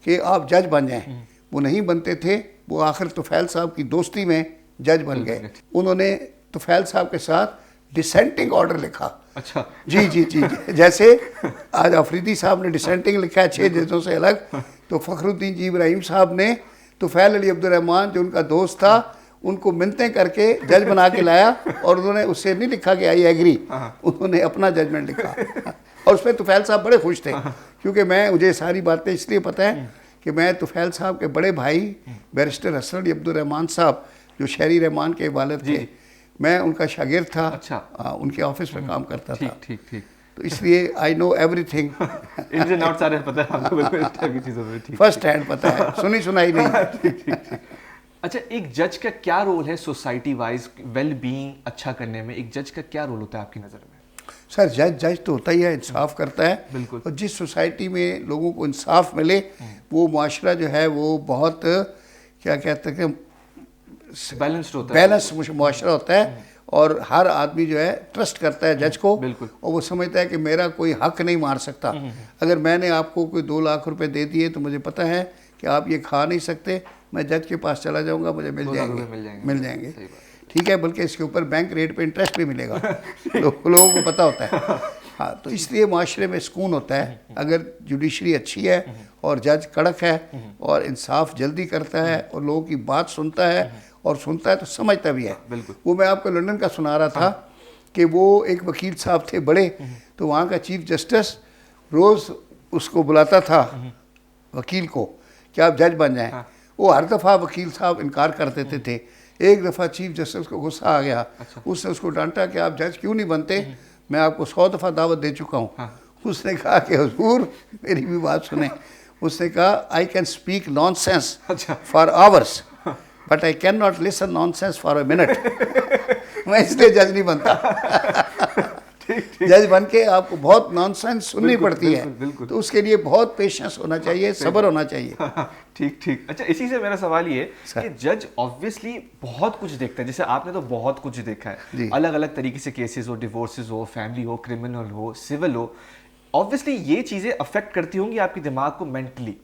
कि आप जज बन जाएं। वो नहीं बनते थे, वो आखिर तुफ़ैल साहब की दोस्ती में जज बन गए। उन्होंने तुफ़ैल साहब के साथ डिसेंटिंग ऑर्डर लिखा। अच्छा, जी जी जी, जैसे आज अफरीदी साहब ने डिसेंटिंग लिखा है 6 जजों से अलग, तो फ़खरुद्दीन जी इब्राहिम साहब ने तुफ़ैल अली अब्दुल रहमान जो उनका दोस्त था, उनको मिन्नतें करके जज बना के लाया, और उन्होंने उससे नहीं लिखा कि आई एग्री, उन्होंने अपना जजमेंट लिखा। और उसमें तुफ़ैल साहब बड़े खुश थे, क्योंकि मुझे सारी बातें इसलिए पता है कि मैं तुफ़ैल साहब के बड़े भाई बैरिस्टर हसन अली अब्दुल रहमान साहब जो शहरी रहमान के वालिद थे, मैं उनका शागिर्द था। अच्छा, उनके ऑफिस में काम करता था। ठीक ठीक, तो इसलिए I know everything, ins and outs सारे पता है आपको, बिल्कुल इस तरह की चीज़ों में। ठीक, फर्स्ट हैंड पता है, सुनी सुनाई नहीं। ठीक ठीक ठीक। अच्छा, एक जज का क्या रोल है सोसाइटी वाइज वेल बीइंग अच्छा करने में? एक जज का क्या रोल होता है आपकी नज़र में? सर, जज तो होता ही है, इंसाफ करता है। बिल्कुल। और जिस सोसाइटी में लोगों को इंसाफ मिले, वो माशरा जो है वो बहुत, क्या कहते हैं, बैलेंस्ड होता है, बैलेंस माशरा होता है, और हर आदमी जो है ट्रस्ट करता है जज को, बिल्कुल, और वो समझता है कि मेरा कोई हक नहीं मार सकता। अगर मैंने आपको कोई 2 लाख रुपए दे दिए तो मुझे पता है कि आप ये खा नहीं सकते, मैं जज के पास चला जाऊंगा, मुझे मिल 2,000 जाएंगे, रुपए मिल जाएंगे। मिल जाएंगे। सही बात। ठीक है, बल्कि इसके ऊपर बैंक रेट पे इंटरेस्ट भी मिलेगा। लोगों को पता होता है। हाँ, तो इसलिए माशरे में सुकून होता है अगर जुडिशरी अच्छी है और जज कड़क है और इंसाफ जल्दी करता है और लोगों की बात सुनता है, और सुनता है तो समझता भी है। बिल्कुल। वो मैं आपको लंदन का सुना रहा था कि वो एक वकील साहब थे बड़े, तो वहाँ का चीफ जस्टिस रोज़ उसको बुलाता था वकील को कि आप जज बन जाएं। वो हर दफ़ा वकील साहब इनकार कर देते थे। एक दफ़ा चीफ जस्टिस को गुस्सा आ गया। उसने उसको डांटा कि आप जज क्यों नहीं बनते, मैं आपको 100 दफ़ा दावत दे चुका हूँ। उसने कहा कि हुजूर मेरी भी बात सुने। उसने कहा I can speak nonsense for hours but I can not listen nonsense for a minute. मैं इसलिए जज नहीं बनता। जज बन के आपको बहुत नॉनसेंस सुननी पड़ती है, तो उसके लिए बहुत पेशेंस होना चाहिए, सब्र होना चाहिए। ठीक ठीक। अच्छा, इसी से मेरा सवाल ये कि जज ऑब्वियसली बहुत कुछ देखता है, जैसे आपने तो बहुत कुछ देखा है, अलग अलग तरीके से केसेस हो, डिवोर्सेस हो, फैमिली हो, क्रिमिनल हो, सिविल हो। ऑब्वियसली ये चीजें अफेक्ट करती होंगी आपके दिमाग को मेंटली।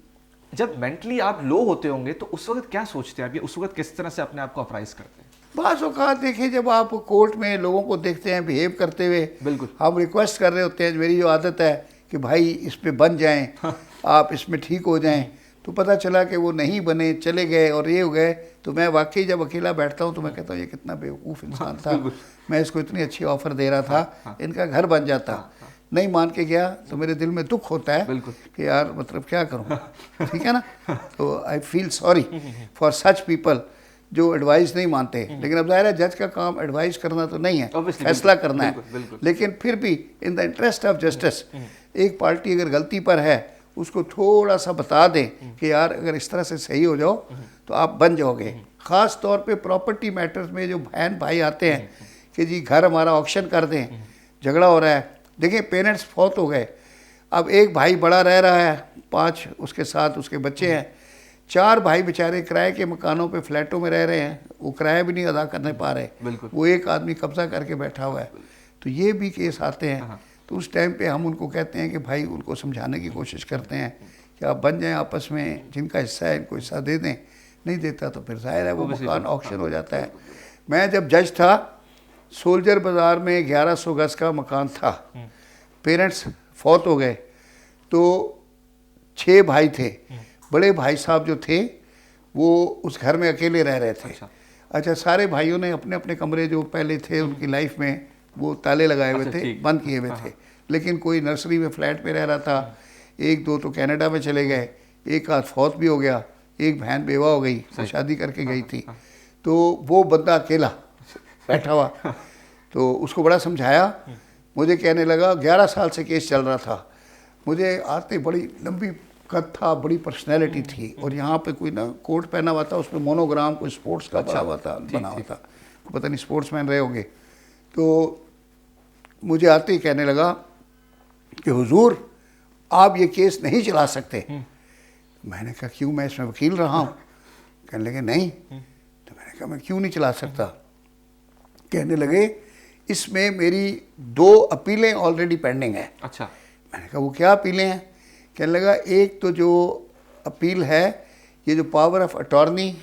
जब मेंटली आप लो होते होंगे तो उस वक्त क्या सोचते हैं आप, या उस वक्त किस तरह से अपने आप को अप्राइज करते हैं? बाज़ औक़ात देखिए, जब आप कोर्ट में लोगों को देखते हैं बिहेव करते हुए, बिल्कुल, हम रिक्वेस्ट कर रहे होते हैं, मेरी जो आदत है कि भाई इस पे बन जाएं, आप इसमें ठीक हो जाएं, तो पता चला कि वो नहीं बने, चले गए और ये हो गए, तो मैं वाकई जब अकेला बैठता हूँ तो मैं कहता हूँ ये कितना बेवकूफ़ इंसान था, मैं इसको इतनी अच्छी ऑफ़र दे रहा था, इनका घर बन जाता। नहीं मान के गया तो मेरे दिल में दुख होता है कि यार मतलब क्या करूँ, ठीक है ना। तो I feel sorry for such people जो एडवाइस नहीं मानते। लेकिन अब ज़ाहिर है जज का काम एडवाइस करना तो नहीं है, फैसला करना है। लेकिन फिर भी in the interest of justice एक पार्टी अगर गलती पर है उसको थोड़ा सा बता दें कि यार अगर इस तरह से सही हो जाओ तो आप बन जाओगे। ख़ास तौर पे प्रॉपर्टी मैटर्स में जो बहन भाई आते हैं कि जी घर हमारा ऑक्शन कर दें, झगड़ा हो रहा है। देखिए पेरेंट्स फौत हो गए, अब एक भाई बड़ा रह रहा है, 5 उसके साथ उसके बच्चे हैं, 4 भाई बेचारे किराए के मकानों पे फ्लैटों में रह रहे हैं, वो किराया भी नहीं अदा करने पा रहे, वो एक आदमी कब्जा करके बैठा हुआ है। तो ये भी केस आते हैं। तो उस टाइम पे हम उनको कहते हैं कि भाई उनको समझाने की कोशिश करते हैं कि आप बन जाएं आपस में, जिनका हिस्सा है इनको हिस्सा दे दें, नहीं देता तो फिर जाहिर है वो मकान ऑक्शन हो जाता है। मैं जब जज था, सोल्जर बाज़ार में 1100 गज का मकान था, पेरेंट्स फौत हो गए, तो 6 भाई थे। बड़े भाई साहब जो थे वो उस घर में अकेले रह रहे थे। अच्छा, सारे भाइयों ने अपने अपने कमरे जो पहले थे उनकी लाइफ में वो ताले लगाए हुए थे, बंद किए हुए थे। लेकिन कोई नर्सरी में फ्लैट पे रह रहा था, 1-2 तो कनाडा में चले गए, एक आध फौत भी हो गया, एक बहन बेवा हो गई, वो शादी करके गई थी। तो वो बंदा अकेला बैठा हुआ, तो उसको बड़ा समझाया। मुझे कहने लगा 11 साल से केस चल रहा था, मुझे आते बड़ी लंबी कद था, बड़ी पर्सनैलिटी थी, और यहाँ पे कोई ना कोट पहना हुआ था, उसमें मोनोग्राम कोई स्पोर्ट्स का बना हुआ था, पता नहीं स्पोर्ट्समैन रहे होंगे। तो मुझे आते ही कहने लगा कि हुजूर आप ये केस नहीं चला सकते। मैंने कहा क्यों, मैं इसमें वकील रहा हूँ? कहने लगे नहीं। तो मैंने कहा मैं क्यों नहीं चला सकता? कहने लगे इसमें मेरी 2 अपीलें ऑलरेडी पेंडिंग हैं। अच्छा। मैंने कहा वो क्या अपीलें हैं? कहने लगा एक तो जो अपील है, ये जो पावर ऑफ अटॉर्नी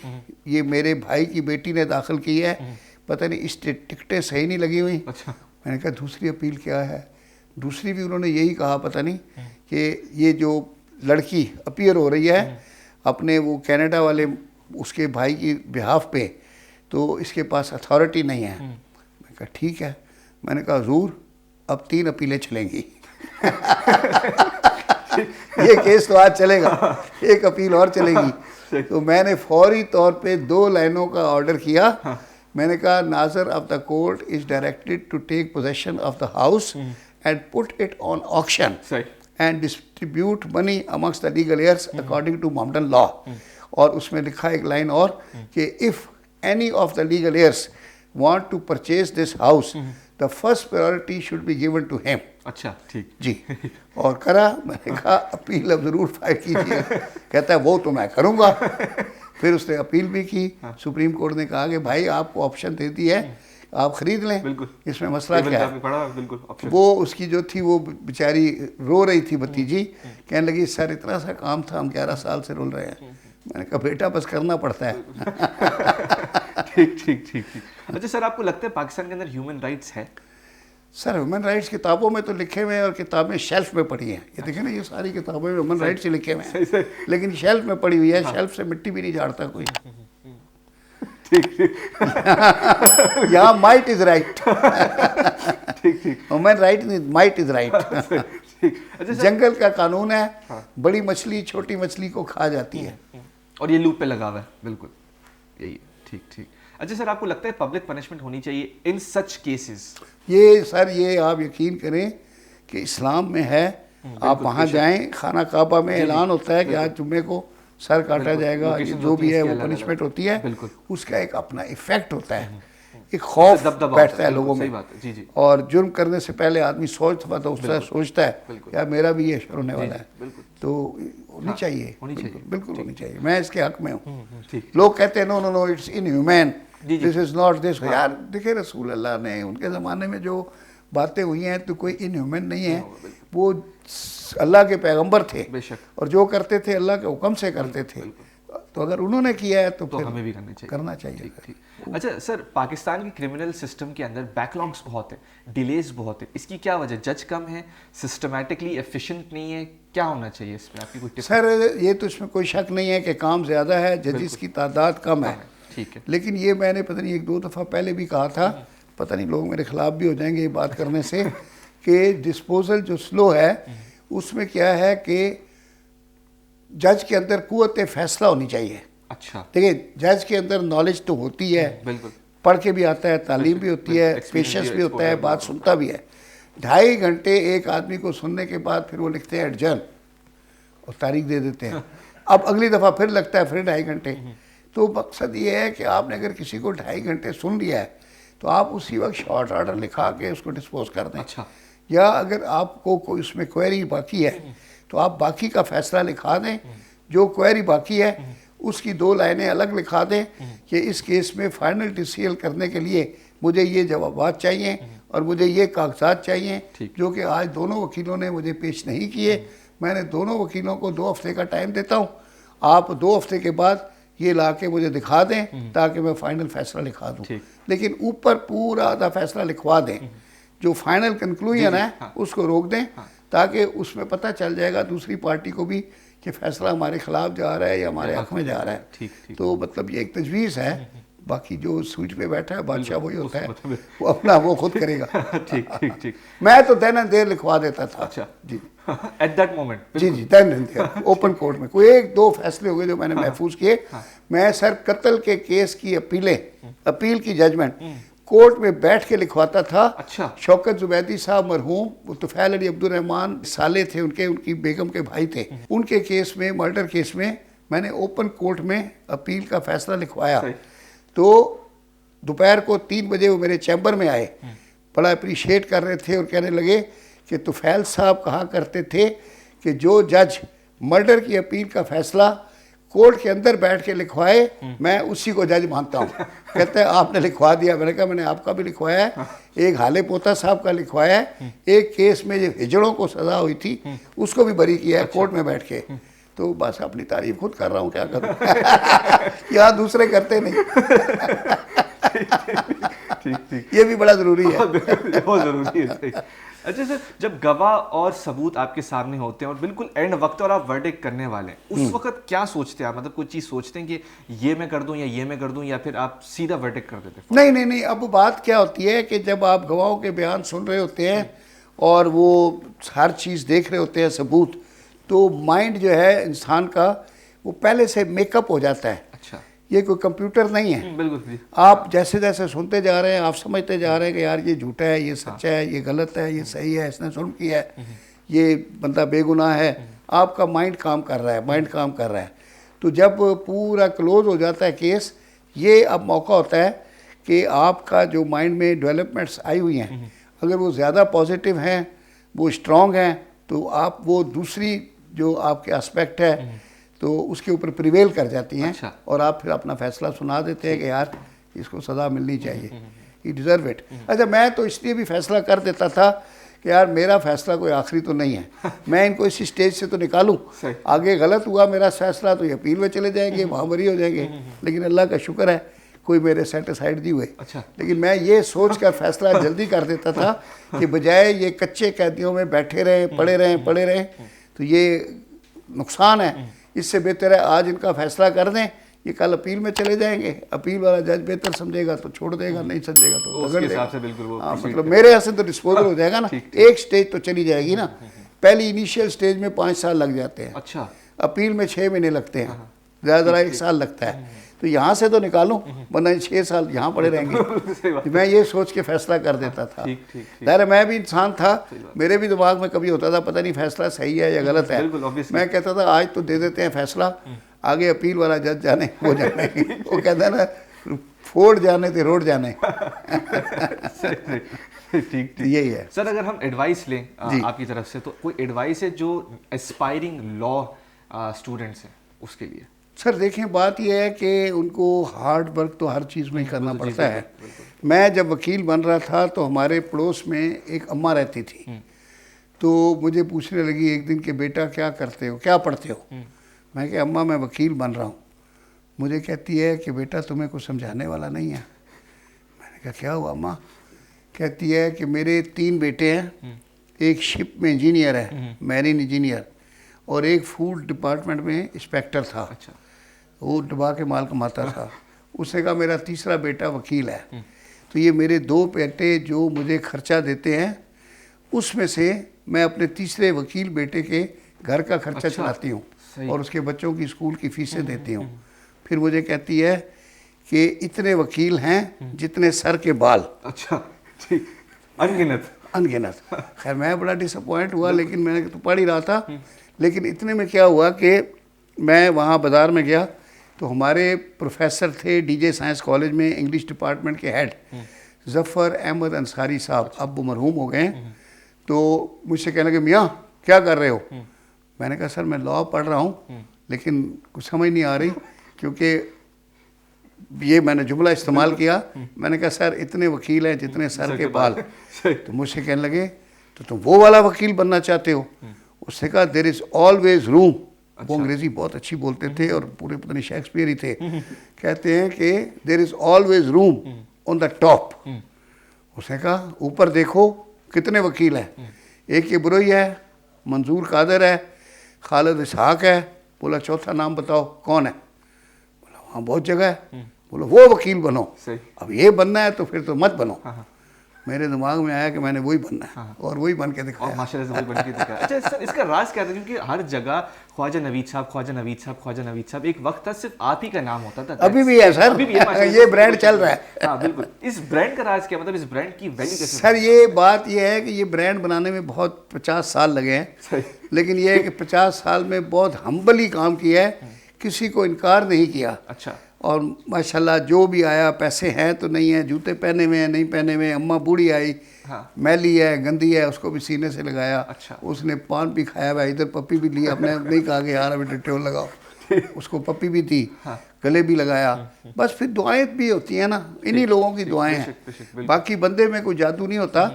ये मेरे भाई की बेटी ने दाखिल की है, पता नहीं इस टिकटें सही नहीं लगी हुई। अच्छा। मैंने कहा दूसरी अपील क्या है? दूसरी भी उन्होंने यही कहा, पता नहीं कि ये जो लड़की अपीयर हो रही है अपने वो कनाडा वाले उसके भाई की बिहाफ पे, तो इसके पास अथॉरिटी नहीं है। मैंने कहा ठीक है। मैंने कहा हुजूर अब 3 अपीलें चलेंगी। ये केस तो आज चलेगा, एक अपील और चलेगी। तो मैंने फौरी तौर पे 2 लाइनों का ऑर्डर किया। मैंने कहा nazir of the court is directed to take possession of the house and put it on auction and distribute money amongst the legal heirs according to Mohammedan law. और उसमें लिखा एक लाइन और कि if any of the legal heirs want to purchase this house the first priority should be given to him. अच्छा, ठीक जी। और करा। मैंने कहा अपील अब ज़रूर फाइल कीजिए। कहता है वो तो मैं करूँगा। फिर उसने अपील भी की। सुप्रीम कोर्ट ने कहा कि भाई आपको ऑप्शन दे दी है, आप खरीद लें, इसमें मसला क्या है। वो उसकी जो थी वो बेचारी रो रही थी भतीजी, कहने लगी सर इतना सा काम था, हम 11 साल से रुल रहे हैं। मैंने कहा बेटा बस करना पड़ता है। ठीक ठीक ठीक ठीक। अच्छा सर, आपको लगता है पाकिस्तान के अंदर ह्यूमन राइट्स है? सर ह्यूमन राइट्स किताबों में तो लिखे हुए हैं और किताबें शेल्फ में पड़ी हैं। ये देखें ना, ये सारी किताबें ह्यूमन राइट्स से लिखे हुए हैं, लेकिन शेल्फ में पड़ी हुई है। शेल्फ से मिट्टी भी नहीं झाड़ता कोई। यहाँ माइट इज राइट। ठीक ठीक। Human right might is right. अच्छा सर, जंगल का कानून है, बड़ी मछली छोटी मछली को खा जाती है। और ये लूप पे लगा हुआ है, बिल्कुल यही है। ठीक ठीक। अच्छा सर, आपको लगता है पब्लिक पनिशमेंट होनी चाहिए इन सच केसेस? ये सर, ये आप यकीन करें कि इस्लाम में है। आप वहाँ जाएं, खाना काबा में ऐलान होता है कि आज जुम्मे को सर काटा जाएगा, ये जो भी है वो पनिशमेंट होती है। उसका एक अपना इफेक्ट होता है, एक खौफ बैठता है लोगों में। जी जी। और जुर्म करने से पहले आदमी सोचता है यार मेरा भी ये शुरू होने वाला है, तो होनी चाहिए, बिल्कुल होनी चाहिए। मैं इसके हक में हूँ। लोग कहते हैं no no no it's inhuman, this is not this. यार देखिए रसूल अल्लाह ने उनके ज़माने में जो बातें हुई हैं तो कोई इनह्यूमन नहीं है। वो अल्लाह के पैगंबर थे और जो करते थे अल्लाह के हुक्म से करते थे। तो अगर उन्होंने किया है तो फिर हमें भी करना चाहिए। अच्छा सर, पाकिस्तान के क्रिमिनल सिस्टम के अंदर बैकलॉग्स बहुत है, डिलेज बहुत है, इसकी क्या वजह? जज कम है, सिस्टमैटिकली एफिशिएंट नहीं है, क्या होना चाहिए इसमें? आपकी कोई टिप? सर ये तो इसमें कोई शक नहीं है कि काम ज़्यादा है, जजिस की तादाद कम है। ठीक है। लेकिन ये मैंने पता नहीं 1-2 दफ़ा पहले भी कहा था, पता नहीं लोग मेरे खिलाफ भी हो जाएंगे ये बात करने से, कि डिस्पोजल जो स्लो है उसमें क्या है कि जज के अंदर कुव्वत फैसला होनी चाहिए। अच्छा। देखिए जज के अंदर नॉलेज तो होती है, बिल्कुल, पढ़ के भी आता है, तालीम भी होती है, पेशेंस भी होता है, बात सुनता भी है। 2.5 घंटे एक आदमी को सुनने के बाद फिर वो लिखते हैं एडजर्न और तारीख दे देते हैं। अब अगली दफ़ा फिर लगता है फिर 2.5 घंटे। तो मकसद ये है कि आपने अगर किसी को 2.5 घंटे सुन लिया है तो आप उसी वक्त शॉर्ट ऑर्डर लिखा के उसको डिस्पोज कर दें। अच्छा। या अगर आपको कोई उसमें क्वेरी बाकी है तो आप बाकी का फैसला लिखा दें। जो क्वेरी बाकी है उसकी 2 लाइनें अलग लिखा दें कि इस केस में फाइनल डिसीजन करने के लिए मुझे ये जवाबात चाहिए और मुझे ये कागजात चाहिए, जो कि आज दोनों वकीलों ने मुझे पेश नहीं किए। मैंने दोनों वकीलों को 2 हफ्ते का टाइम देता हूँ, आप 2 हफ्ते के बाद ये ला के मुझे दिखा दें ताकि मैं फाइनल फैसला लिखा दूँ। लेकिन ऊपर पूरा आधा फैसला लिखवा दें, जो फाइनल कंक्लूजन है उसको रोक दें, ताकि उसमें पता चल जाएगा दूसरी पार्टी को भी कि फैसला हमारे खिलाफ जा रहा है या हमारे हक में जा रहा है। तो मतलब ये एक तजवीज़ है। बाकी जो सीट पे बैठा है बादशाह वही होता है, वो अपना वो खुद करेगा। ठीक ठीक ठीक। मैं तो देन एंड देयर लिखवा देता था। अच्छा जी, एट दैट मोमेंट। जी then and there open court में कोई 1-2 फैसले हो गए जो मैंने महफूज किए। मैं सर कत्ल के केस की अपील की जजमेंट कोर्ट में बैठ के लिखवाता था। अच्छा। शौकत जुबैदी साहब मरहूम, वो तुफैल अली अब्दुर्रहमान साले थे उनकी बेगम के भाई थे। उनके केस में, मर्डर केस में, मैंने ओपन कोर्ट में अपील का फैसला लिखवाया। तो दोपहर को 3 बजे वो मेरे चैम्बर में आए, बड़ा अप्रिशिएट कर रहे थे और कहने लगे कि तुफैल साहब कहा करते थे कि जो जज मर्डर की अपील का फैसला कोर्ट के अंदर बैठ के लिखवाए मैं उसी को जज मानता हूँ। कहते हैं आपने लिखवा दिया। मैंने कहा मैंने आपका भी लिखवाया है, एक हाले पोता साहब का लिखवाया है, एक केस में जो हिजड़ों को सज़ा हुई थी उसको भी बरी किया है कोर्ट में बैठ के। तो बस अपनी तारीफ खुद कर रहा हूँ, क्या करूँ। यहाँ दूसरे करते नहीं। ठीक। ये भी बड़ा ज़रूरी है। बहुत ज़रूरी है। अच्छा सर, जब गवाह और सबूत आपके सामने होते हैं और बिल्कुल एंड वक्त और आप वर्डिक्ट करने वाले हैं, उस वक्त क्या सोचते हैं आप? मतलब कोई चीज़ सोचते हैं कि ये मैं कर दूं या ये मैं कर दूं, या फिर आप सीधा वर्डिक्ट कर देते हैं? नहीं। अब बात क्या होती है कि जब आप गवाहों के बयान सुन रहे होते हैं और वो हर चीज़ देख रहे होते हैं, सबूत, तो माइंड जो है इंसान का वो पहले से मेकअप हो जाता है। अच्छा। ये कोई कंप्यूटर नहीं है। बिल्कुल। आप जैसे जैसे सुनते जा रहे हैं आप समझते जा रहे हैं कि यार ये झूठा है, ये सच्चा है, ये गलत है, ये सही है, इसने जुल्म किया है, ये बंदा बेगुनाह है। आपका माइंड काम कर रहा है। तो जब पूरा क्लोज हो जाता है केस, ये अब मौका होता है कि आपका जो माइंड में डेवलपमेंट्स आई हुई हैं, अगर वो ज़्यादा पॉजिटिव हैं, वो स्ट्रॉन्ग हैं, तो आप वो दूसरी जो आपके एस्पेक्ट है तो उसके ऊपर प्रिवेल कर जाती हैं। अच्छा। और आप फिर अपना फैसला सुना देते हैं कि यार इसको सज़ा मिलनी चाहिए, ही डिज़र्व इट। अच्छा, मैं तो इसलिए भी फैसला कर देता था कि यार मेरा फैसला कोई आखिरी तो नहीं है, मैं इनको इसी स्टेज से तो निकालूं, सही। आगे गलत हुआ मेरा फैसला तो ये अपील में चले जाएंगे, वहाँ बरी हो जाएंगे। लेकिन अल्लाह का शुक्र है कोई मेरे सेटिस्फाइड नहीं हुए। अच्छा। लेकिन मैं ये सोच कर फैसला जल्दी कर देता था कि बजाय ये कच्चे कैदियों में बैठे रहें, पड़े रहें तो ये नुकसान है। इससे बेहतर है आज इनका फैसला कर दें, ये कल अपील में चले जाएंगे, अपील वाला जज बेहतर समझेगा तो छोड़ देगा, नहीं समझेगा तो उसके रगड़ हिसाब देगा। से बिल्कुल वो हाँ, proceed मतलब मेरे यहाँ से तो डिस्पोजल हो जाएगा ना। एक स्टेज तो चली जाएगी ना, पहली इनिशियल स्टेज में 5 साल लग जाते हैं, अच्छा। अपील में 6 महीने लगते हैं, ज़्यादा 1 साल लगता है। तो यहाँ से तो निकालूं, वरना 6 साल यहाँ पड़े रहेंगे। सही बात। तो मैं ये सोच के फैसला कर देता था। ठीक ठीक ठीक। ज़ाहिर है मैं भी इंसान था, मेरे भी दिमाग में कभी होता था पता नहीं फैसला सही है या गलत है। बिल्कुल, obviously। मैं कहता था आज तो दे देते हैं फैसला, आगे अपील वाला जज जाने वो जाने। वो कहता है ना फोड़ जाने थे रोड जाने। सही, सही। ठीक ठीक। यही है सर अगर हम एडवाइस लें जी। आपकी तरफ से, तो कोई एडवाइस है जो एस्पायरिंग लॉ स्टूडेंट्स हैं उसके लिए? सर। देखें बात यह है कि उनको हार्ड वर्क तो हर चीज़ में ही करना पड़ता है। मैं जब वकील बन रहा था तो हमारे पड़ोस में एक अम्मा रहती थी, तो मुझे पूछने लगी एक दिन कि बेटा क्या करते हो, क्या पढ़ते हो? मैं कहा अम्मा मैं वकील बन रहा हूँ। मुझे कहती है कि बेटा तुम्हें कुछ समझाने वाला नहीं है। मैंने कहा क्या हुआ अम्मा? कहती है कि मेरे 3 बेटे हैं, एक शिप में इंजीनियर है, मैरीन इंजीनियर, और एक फूड डिपार्टमेंट में इंस्पेक्टर था। अच्छा। वो दबा के माल कमाता था। उसने कहा मेरा तीसरा बेटा वकील है। तो ये मेरे 2 बेटे जो मुझे खर्चा देते हैं, उसमें से मैं अपने तीसरे वकील बेटे के घर का खर्चा चलाती हूँ और उसके बच्चों की स्कूल की फीसें देती हूँ। फिर मुझे कहती है कि इतने वकील हैं जितने सर के बाल। अच्छा ठीक। अनगिनत। अनगिनत। खैर मैं बड़ा डिसअपॉइंट हुआ, लेकिन मैं तो पढ़ ही रहा था। लेकिन इतने में क्या हुआ कि मैं वहाँ बाज़ार में गया तो हमारे प्रोफेसर थे डीजे साइंस कॉलेज में, इंग्लिश डिपार्टमेंट के हेड ज़फ़र अहमद अंसारी साहब, अब वो मरहूम हो गए हैं। तो मुझसे कहने लगे मियाँ क्या कर रहे हो? मैंने कहा सर मैं लॉ पढ़ रहा हूँ, लेकिन कुछ समझ नहीं आ रही, क्योंकि ये मैंने जुमला इस्तेमाल किया। मैंने कहा सर इतने वकील हैं जितने सर के बाल। तो मुझसे कहने लगे तो तुम वो वाला वकील बनना चाहते हो? उसने कहा देयर इज़ ऑलवेज रूम। वो अंग्रेज़ी बहुत अच्छी बोलते थे और पूरे पता नहीं शेक्सपियर ही थे। कहते हैं कि there is always room on the top. उसने कहा ऊपर देखो कितने वकील हैं, एक ये बुरई है, मंजूर कादर है, खालिद इसहाक है। बोला चौथा नाम बताओ कौन है? बोला वहाँ बहुत जगह है। बोला वो वकील बनो। अब ये बनना है तो फिर तो मत बनो। मेरे दिमाग में आया कि मैंने वही बनना है और वही बन के दिखाया। माशाल्लाह से वही बन के दिखाया। अच्छा सर इसका राज क्या था? क्योंकि हर जगह ख्वाजा नवीद साहब, ख्वाजा नवीद साहब, ख्वाजा नवीद साहब, एक वक्त था सिर्फ आप ही का नाम होता था। अभी भी है सर, अभी भी है, ये ब्रांड चल रहा है। हाँ बिल्कुल। इस ब्रांड का राज क्या, मतलब इस ब्रांड की वैल्यू कैसे? सर ये बात ये है कि ये ब्रांड बनाने में बहुत 50 साल लगे हैं, लेकिन ये है कि 50 साल में बहुत हम्बली काम किया है, किसी को इनकार नहीं किया। अच्छा। और माशाल्लाह जो भी आया, पैसे हैं तो नहीं है, जूते पहने हुए हैं नहीं पहने हुए, अम्मा बूढ़ी आई, मैली है गंदी है, उसको भी सीने से लगाया। अच्छा। उसने पान भी खाया हुआ, इधर पप्पी भी ली, अपने नहीं कहा कि यार अभी डिटेल लगाओ, उसको पप्पी भी दी, गले भी लगाया। बस फिर दुआएं भी होती हैं ना, इन्हीं लोगों की दुआएं हैं, बाकी बंदे में कोई जादू नहीं होता,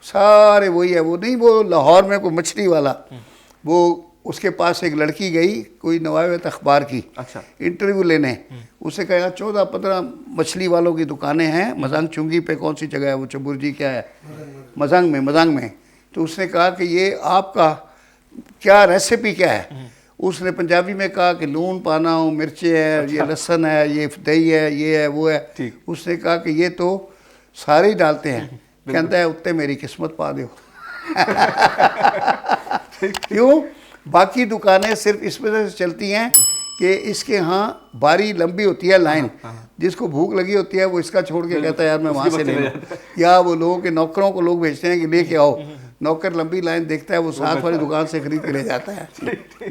सारे वही है। वो नहीं, वो लाहौर में कोई मछली वाला, वो उसके पास एक लड़की गई कोई नवाबत अखबार की। अच्छा। इंटरव्यू लेने। उसे कहा 14-15 मछली वालों की दुकानें हैं, मजंग चुंगी पे कौन सी जगह है वो, चबुर्जी क्या है, मजंग में। तो उसने कहा कि ये आपका क्या रेसिपी क्या है? उसने पंजाबी में कहा कि लून पाना हो, मिर्चें है, ये लहसुन है, ये दही है, ये है वो है। उसने कहा कि ये तो सारे ही डालते हैं। कहता है उत्ते मेरी किस्मत पा दो। क्यों? बाकी दुकानें सिर्फ इस वजह से चलती हैं कि इसके यहाँ बारी लंबी होती है लाइन, जिसको भूख लगी होती है वो इसका छोड़ के कहता है यार मैं वहाँ से ले लूँ। या वो लोगों के नौकरों को लोग भेजते हैं कि लेके आओ, नौकर लंबी लाइन देखता है, वो साथ वाली दुकान से खरीद के ले जाता है।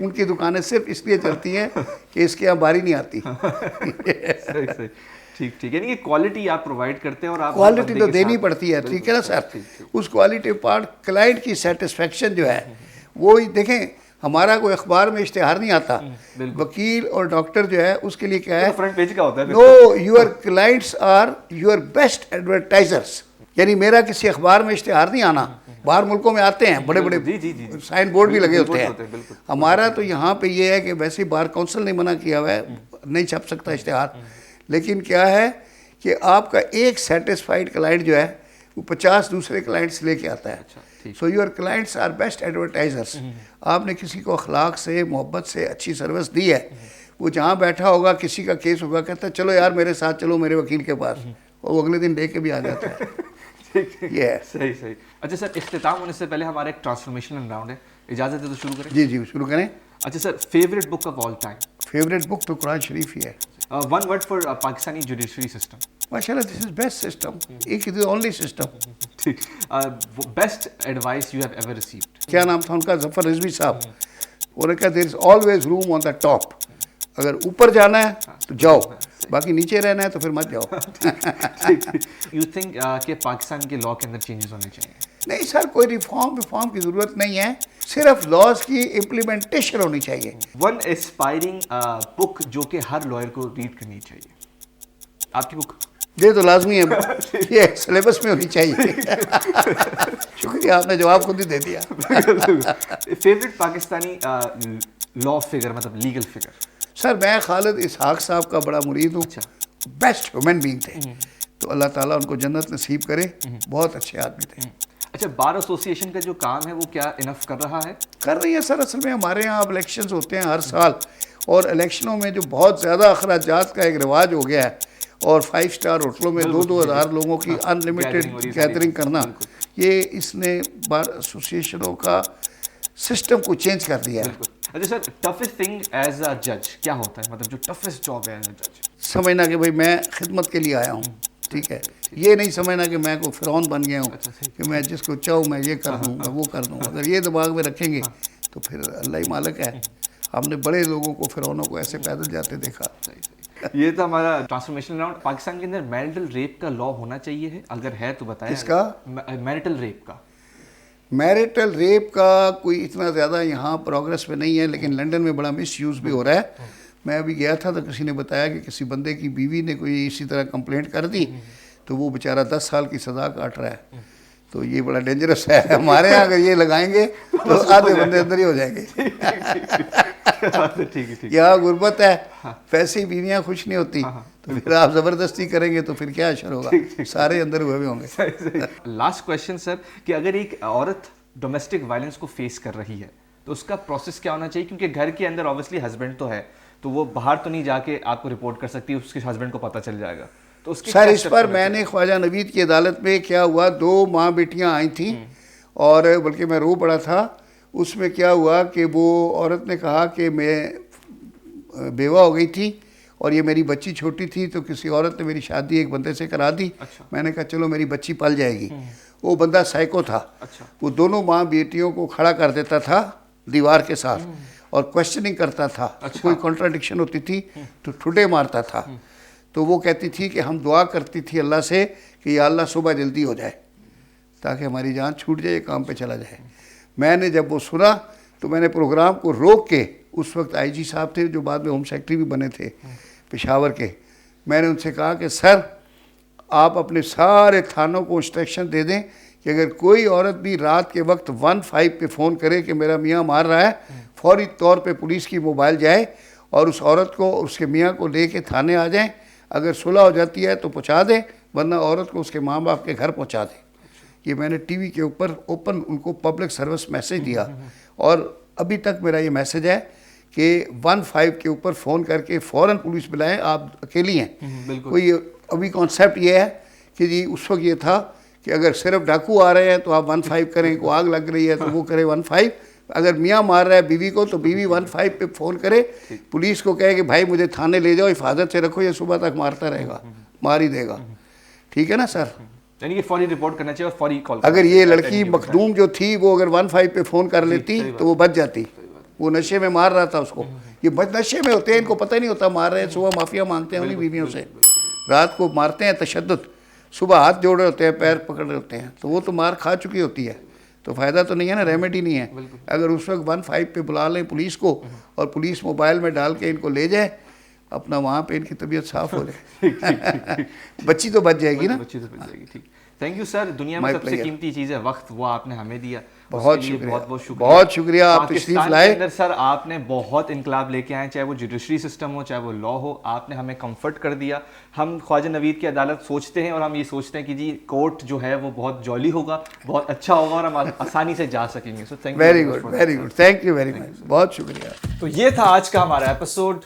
उनकी दुकानें सिर्फ इसलिए चलती हैं कि इसके यहाँ बारी नहीं आती। ठीक ठीक, यानी कि क्वालिटी आप प्रोवाइड करते हैं और आप क्वालिटी तो देनी पड़ती है, ठीक है ना सर। उस क्वालिटी पार्ट क्लाइंट की सेटिस्फेक्शन जो है वो ही देखें। हमारा कोई अखबार में इश्तिहार नहीं आता, वकील और डॉक्टर जो है उसके लिए क्या है, फ्रंट पेज का होता है। No, your clients are your best advertisers. यानी मेरा किसी अखबार में इश्तिहार नहीं आना, बाहर मुल्कों में आते हैं बड़े बड़े जी जी जी साइन बोर्ड भी लगे होते बिल्कुल, हैं। बिल्कुल। हमारा तो यहाँ पे ये है कि वैसे बार काउंसिल ने मना किया हुआ है, नहीं छप सकता इश्तिहार, लेकिन क्या है कि आपका एक सेटिस्फाइड क्लाइंट जो है वो 50 दूसरे क्लाइंट्स लेके आता है। So your clients are best advertisers. आपने किसी को अखलाक से, मोहब्बत से अच्छी सर्विस दी है, वो जहाँ बैठा होगा, किसी का केस होगा, कहता है चलो यार मेरे साथ चलो मेरे वकील के पास, और वो अगले दिन लेके भी आ जाता है। ये है। सही सही। अच्छा सर, इख्तिताम होने से पहले हमारा एक ट्रांसफॉर्मेशनल राउंड है, इजाज़त है तो शुरू करें? जी जी शुरू करें। अच्छा sir, favourite book of all time? Favourite book तो कुरान शरीफ ही है। One word for Pakistani judiciary system? माशाल्लाह दिस इज बेस्ट सिस्टम, एक इज द ओनली सिस्टम। ठीक। Best advice you have ever received? क्या नाम था उनका, जफर रिजवी साहब। उन्होंने कहा there is always room on the top, अगर ऊपर जाना है तो जाओ, बाकी नीचे रहना है तो फिर मत जाओ। यू थिंक कि पाकिस्तान के लॉ के अंदर चेंजेस होने चाहिए? नहीं सर, कोई रिफॉर्म की ज़रूरत नहीं है, सिर्फ लॉज की इम्प्लीमेंटेशन होनी चाहिए। वन एस्पायरिंग बुक जो कि हर लॉयर को रीड करनी चाहिए? आपकी बुक? ये तो लाजमी है, ये सिलेबस में होनी चाहिए। शुक्रिया, आपने जवाब खुद ही दे दिया। फेवरेट पाकिस्तानी लॉ फिगर, मतलब लीगल फिगर? सर मैं खालिद इसहाक साहब का बड़ा मुरीद हूँ। अच्छा। बेस्ट ह्यूमन बीइंग थे, तो अल्लाह ताला उनको जन्नत नसीब करे, बहुत अच्छे आदमी थे। अच्छा, बार एसोसिएशन का जो काम है वो क्या इनफ कर रहा है? कर रही है सर। असल में हमारे यहाँ अब इलेक्शंस होते हैं हर साल, और इलेक्शनों में जो बहुत ज़्यादा अखराजात का एक रिवाज हो गया है, और 5 स्टार होटलों में 2-2 हज़ार लोगों की अनलिमिटेड गैदरिंग करना, ये इसने बार एसोसिएशनों का सिस्टम को चेंज कर दिया है। अच्छा sir, toughest thing as a जज क्या होता है, मतलब जो टफेस्ट जॉब है एज अ जज? समझना कि भाई मैं खिदमत के लिए आया हूँ, ठीक है, ये नहीं समझना कि मैं को फिरौन बन गया हूँ, कि मैं जिसको चाहूँ मैं ये कर दूँ, मैं वो कर दूँ। अगर ये दिमाग में रखेंगे तो फिर अल्लाह ही मालिक है। हमने बड़े लोगों को, फिरौनों को ऐसे पैदल जाते देखा। ये था हमारा ट्रांसफॉर्मेशन राउंड। पाकिस्तान के अंदर मैरिटल रेप का लॉ होना चाहिए है, अगर है तो बताएं। किसका? मैरिटल रेप का। मैरिटल रेप का कोई इतना ज़्यादा यहाँ प्रोग्रेस में नहीं है, लेकिन लंदन में बड़ा मिस यूज़ भी हो रहा है। मैं अभी गया था तो किसी ने बताया कि किसी बंदे की बीवी ने कोई इसी तरह कंप्लेंट कर दी, तो वो बेचारा 10 साल की सज़ा काट रहा है। तो ये बड़ा डेंजरस है। हमारे यहाँ अगर ये लगाएंगे तो आधे बंदे अंदर ही हो जाएंगे। ठीक। यहाँ गुर्बत है, वैसे ही बीवियाँ खुश नहीं होती, तो फिर आप ज़बरदस्ती करेंगे तो फिर क्या असर होगा, सारे अंदर हुए भी होंगे। लास्ट क्वेश्चन सर, कि अगर एक औरत डोमेस्टिक वायलेंस को फेस कर रही है तो उसका प्रोसेस क्या होना चाहिए? क्योंकि घर के अंदर ऑब्वियसली हस्बैंड तो है, तो वो बाहर तो नहीं जाके आपको रिपोर्ट कर सकती, उसके हस्बैंड को पता चल जाएगा, तो उसकी सर इस पर मैंने ख्वाजा नवीद की अदालत में क्या हुआ, 2 माँ बेटियाँ आई थी, और बल्कि मैं रो पड़ा था। उसमें क्या हुआ कि वो औरत ने कहा कि मैं बेवा हो गई थी और ये मेरी बच्ची छोटी थी, तो किसी औरत ने मेरी शादी एक बंदे से करा दी। अच्छा। मैंने कहा चलो मेरी बच्ची पल जाएगी। वो बंदा साइको था। अच्छा। वो दोनों माँ बेटियों को खड़ा कर देता था दीवार के साथ और क्वेश्चनिंग करता था। अच्छा। कोई कॉन्ट्राडिक्शन होती थी तो ठुड्डे मारता था। तो वो कहती थी कि हम दुआ करती थी अल्लाह से कि या अल्लाह सुबह जल्दी हो जाए ताकि हमारी जान छूट जाए, काम पे चला जाए। मैंने जब वो सुना तो मैंने प्रोग्राम को रोक के, उस वक्त आईजी साहब थे जो बाद में होम सेक्रेटरी भी बने थे पेशावर के, मैंने उनसे कहा कि सर आप अपने सारे थानों को इंस्ट्रक्शन दे दें कि अगर कोई औरत भी रात के वक्त 15 पे फ़ोन करे कि मेरा मियाँ मार रहा है, फौरी तौर पे पुलिस की मोबाइल जाए और उस औरत को, उसके मियाँ को लेके थाने आ जाएं। अगर सुलह हो जाती है तो पहुँचा दें, वरना औरत को उसके माँ बाप के घर पहुँचा दें। ये मैंने टीवी के ऊपर ओपन उनको पब्लिक सर्विस मैसेज दिया, और अभी तक मेरा ये मैसेज है कि 15 के ऊपर फ़ोन करके फ़ौरन पुलिस बुलाएं, आप अकेली हैं। कोई अभी कॉन्सेप्ट ये है कि जी उस वक्त ये था कि अगर सिर्फ डाकू आ रहे हैं तो आप 15 करें, को आग लग रही है तो वो करे 15, अगर मियाँ मार रहा है बीवी को तो बीवी 15 पे फ़ोन करे, पुलिस को कहे कि भाई मुझे थाने ले जाओ, हिफाजत से रखो, ये सुबह तक मारता रहेगा, मार ही देगा। ठीक है ना सर? यानी कि फौरी रिपोर्ट करना चाहिए और फौरी कॉल। अगर ये लड़की मखदूम जो थी वो अगर 15 पे फ़ोन कर लेती तो वो बच जाती। वो नशे में मार रहा था उसको। ये बच नशे में होते हैं, इनको पता ही नहीं होता मार रहे हैं। सुबह माफिया मांगते हैं उन्हीं बीवियों से, रात को मारते हैं तशद्दुद, सुबह हाथ जोड़े होते हैं, पैर पकड़ रहे होते हैं, तो वो तो मार खा चुकी होती है, तो फ़ायदा तो नहीं है ना, रेमेडी नहीं है। अगर उस वक्त 15 पे बुला लें पुलिस को और पुलिस मोबाइल में डाल के इनको ले जाए, अपना वहाँ पे इनकी तबीयत साफ़ हो जाए, बच्ची तो बच जाएगी ना। बच्ची तो बच जाएगी। ठीक, थैंक यू सर। दुनिया में My सबसे pleasure. कीमती चीज़ है वक्त, वो आपने हमें दिया। बहुत उसके लिए शुक्रिया। बहुत बहुत शुक्रिया। बहुत शुक्रिया, आप तशरीफ पाकिस्तान के लाए। अंदर सर आपने बहुत इनकलाब लेके आए, चाहे वो जुडिशरी सिस्टम हो, चाहे वो लॉ हो, आपने हमें कंफर्ट कर दिया। हम ख्वाजा नवीद की अदालत सोचते हैं और हम ये सोचते हैं कि जी कोर्ट जो है वो बहुत जॉली होगा, बहुत अच्छा होगा और हम आसानी से जा सकेंगे। So thank you very good, very good, thank you very much, बहुत शुक्रिया। तो ये था आज का हमारा episode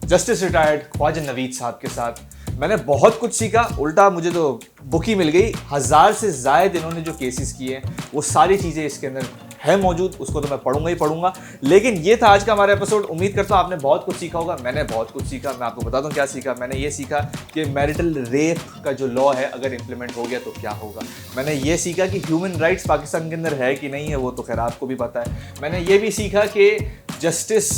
justice retired Khawaja Naveed साहब के साथ। मैंने बहुत कुछ सीखा, उल्टा मुझे तो बुक ही मिल गई। 1000 से ज़ायद इन्होंने जो केसेस किए हैं वो सारी चीज़ें इसके अंदर है मौजूद, उसको तो मैं पढ़ूंगा ही पढ़ूंगा। लेकिन ये था आज का हमारा एपिसोड। उम्मीद करता हूँ आपने बहुत कुछ सीखा होगा। मैंने बहुत कुछ सीखा। मैं आपको बता दूँ क्या सीखा। मैंने ये सीखा कि मैरिटल रेप का जो लॉ है अगर इम्प्लीमेंट हो गया तो क्या होगा। मैंने ये सीखा कि ह्यूमन राइट्स पाकिस्तान के अंदर है कि नहीं है, वो तो खैर आपको भी पता है। मैंने ये भी सीखा कि जस्टिस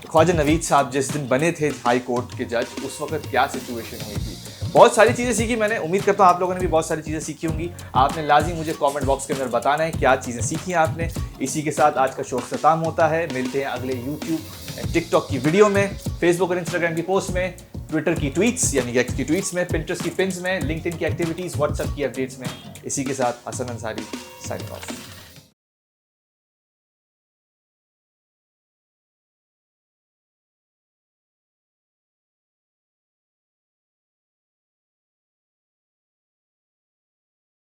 ख्वाजा नवीद साहब जिस दिन बने थे हाई कोर्ट के जज, उस वक्त क्या सिचुएशन हुई थी। बहुत सारी चीज़ें सीखी मैंने। उम्मीद करता हूँ आप लोगों ने भी बहुत सारी चीज़ें सीखी होंगी। आपने लाजिम मुझे कमेंट बॉक्स के अंदर बताना है क्या चीज़ें सीखी हैं आपने। इसी के साथ आज का शो खत्म होता है। मिलते हैं अगले यूट्यूब एंड टिकटॉक की वीडियो में, फेसबुक और इंस्टाग्राम की पोस्ट में, ट्विटर की ट्वीट्स यानी एक्स की ट्वीट्स में, पिंटरेस्ट की पिन्स में, लिंक्डइन की एक्टिविटीज़, व्हाट्सएप की अपडेट्स में। इसी के साथ हसन अंसारी साइनिंग ऑफ।